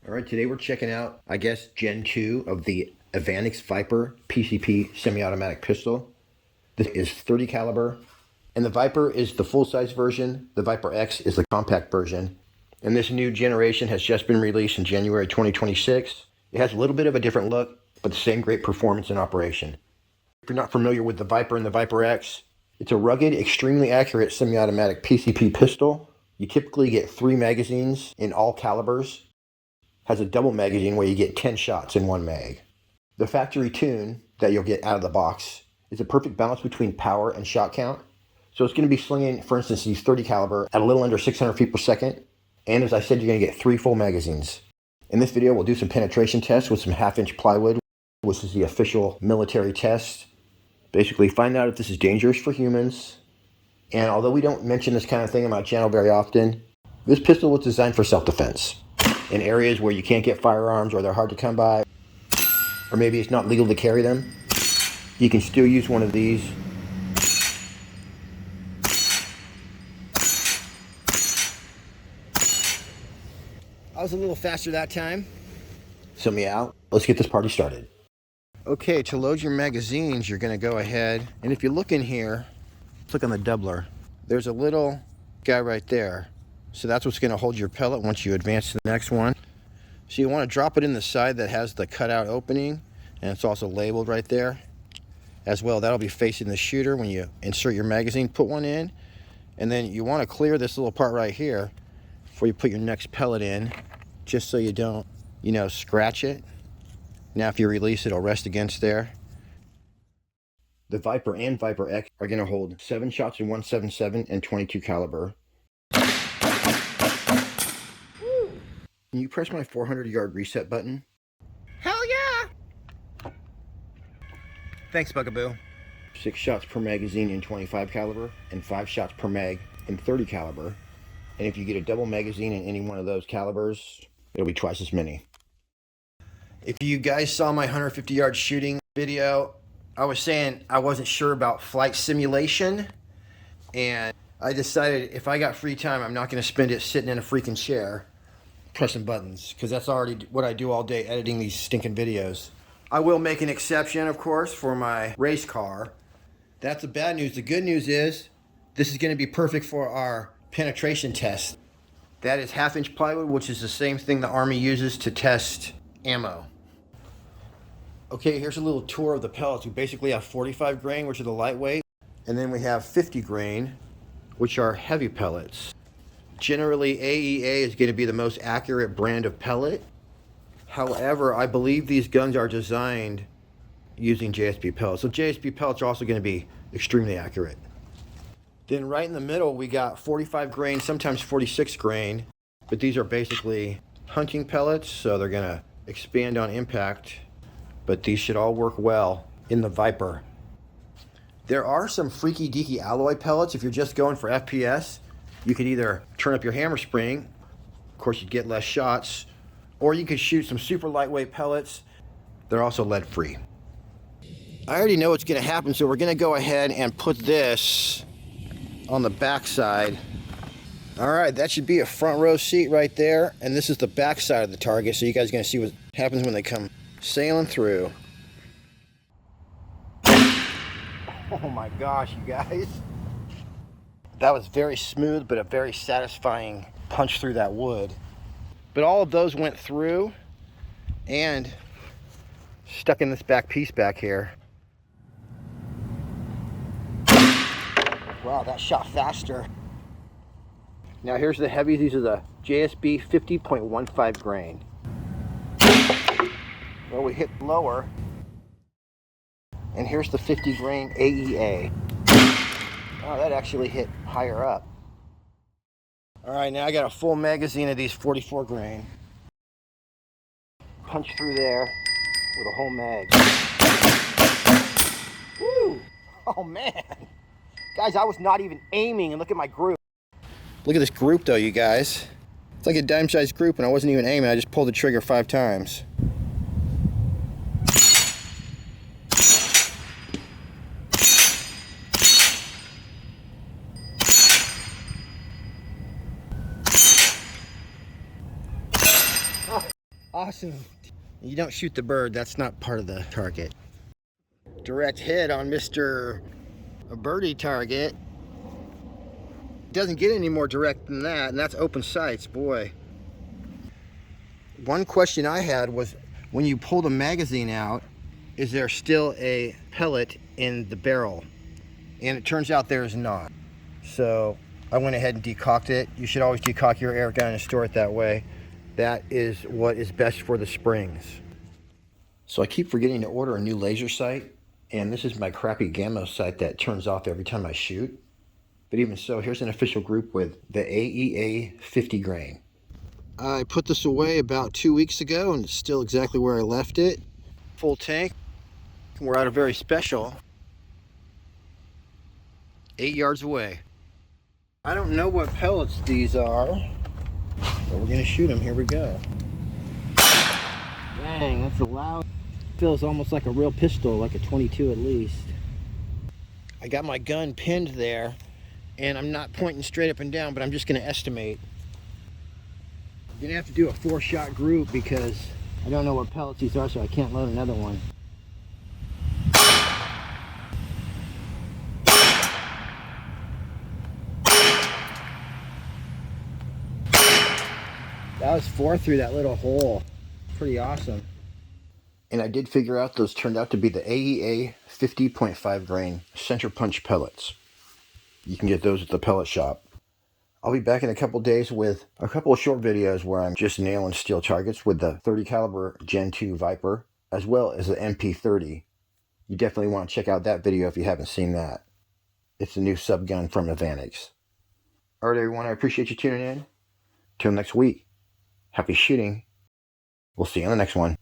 All right, today we're checking out, I guess, Gen 2 of the Evanix Viper PCP semi-automatic pistol. This is 30 caliber, and the Viper is the full-size version. The Viper X is the compact version. And this new generation has just been released in January 2026. It has a little bit of a different look, but the same great performance and operation. If you're not familiar with the Viper and the Viper X, it's a rugged, extremely accurate semi-automatic PCP pistol. You typically get 3 magazines in all calibers. Has a double magazine where you get 10 shots in one mag. The factory tune that you'll get out of the box is a perfect balance between power and shot count. So it's going to be slinging, for instance, these 30 caliber at a little under 600 feet per second. And as I said, you're going to get 3 full magazines. In this video, we'll do some penetration tests with some 1/2-inch plywood, which is the official military test. Basically, find out if this is dangerous for humans. And although we don't mention this kind of thing on my channel very often, this pistol was designed for self-defense. In areas where you can't get firearms or they're hard to come by, or maybe it's not legal to carry them, you can still use one of these. I was a little faster that time, so meow. Let's get this party started. Okay, to load your magazines, you're going to go ahead, and if you look in here, click on the doubler. There's a little guy right there. So that's what's going to hold your pellet once you advance to the next one. So you want to drop it in the side that has the cutout opening, and it's also labeled right there as well. That'll be facing the shooter when you insert your magazine. Put one in, and then you want to clear this little part right here before you put your next pellet in, just so you don't, scratch it. Now if you release it, it'll rest against there. The Viper and Viper X are going to hold 7 shots in 177 and 22 caliber. Can you press my 400-yard reset button? Hell yeah! Thanks, Bugaboo. 6 shots per magazine in 25 caliber and 5 shots per mag in 30 caliber. And if you get a double magazine in any one of those calibers, it'll be twice as many. If you guys saw my 150-yard shooting video, I was saying I wasn't sure about flight simulation, and I decided if I got free time, I'm not going to spend it sitting in a freaking chair pressing buttons, because that's already what I do all day, editing these stinking videos. I will make an exception, of course, for my race car. That's the bad news. The good news is this is going to be perfect for our penetration test. That is 1/2-inch plywood, which is the same thing the Army uses to test ammo. Okay, here's a little tour of the pellets. We basically have 45 grain, which are the lightweight, and then we have 50 grain, which are heavy pellets. Generally, AEA is going to be the most accurate brand of pellet. However, I believe these guns are designed using JSP pellets. So JSP pellets are also going to be extremely accurate. Then right in the middle, we got 45 grain, sometimes 46 grain. But these are basically hunting pellets, so they're going to expand on impact. But these should all work well in the Viper. There are some freaky deaky alloy pellets if you're just going for FPS. You could either turn up your hammer spring, of course you'd get less shots, or you could shoot some super lightweight pellets. They're also lead free. I already know what's going to happen, so we're going to go ahead and put this on the back side. All right, that should be a front row seat right there, and this is the back side of the target, so you guys are going to see what happens when they come sailing through. Oh my gosh, you guys. That was very smooth, but a very satisfying punch through that wood. But all of those went through and stuck in this back piece back here. Wow, that shot faster. Now here's the heavies. These are the JSB 50.15 grain. Well, we hit lower. And here's the 50 grain AEA. Oh, that actually hit higher up. All right, now I got a full magazine of these 44 grain. Punch through there with a whole mag. Woo! Oh man. Guys, I was not even aiming, and look at my group. Look at this group though, you guys. It's like a dime-sized group, and I wasn't even aiming. I just pulled the trigger 5 times. Awesome. You don't shoot the bird, that's not part of the target. Direct hit on Mr. Birdie target. Doesn't get any more direct than that, and that's open sights, boy. One question I had was, when you pull the magazine out, is there still a pellet in the barrel? And it turns out there is not. So I went ahead and decocked it. You should always decock your air gun and store it that way. That is what is best for the springs. So I keep forgetting to order a new laser sight, and this is my crappy Gamma sight that turns off every time I shoot. But even so, here's an official group with the AEA 50 grain. I put this away about 2 weeks ago, and it's still exactly where I left it. Full tank. We're at a very special 8 yards away. I don't know what pellets these are, but we're gonna shoot them. Here we go. Dang, that's a loud. Feels almost like a real pistol, like a 22 at least. I got my gun pinned there, and I'm not pointing straight up and down, but I'm just gonna estimate. I'm gonna have to do a 4-shot group because I don't know what pellets these are, so I can't load another one. That was 4 through that little hole. Pretty awesome. And I did figure out those turned out to be the AEA 50.5 grain center punch pellets. You can get those at the pellet shop. I'll be back in a couple days with a couple of short videos where I'm just nailing steel targets with the 30 caliber Gen 2 Viper, as well as the MP30. You definitely want to check out that video if you haven't seen that. It's a new sub gun from Evanix. Alright everyone, I appreciate you tuning in. Till next week, happy shooting. We'll see you on the next one.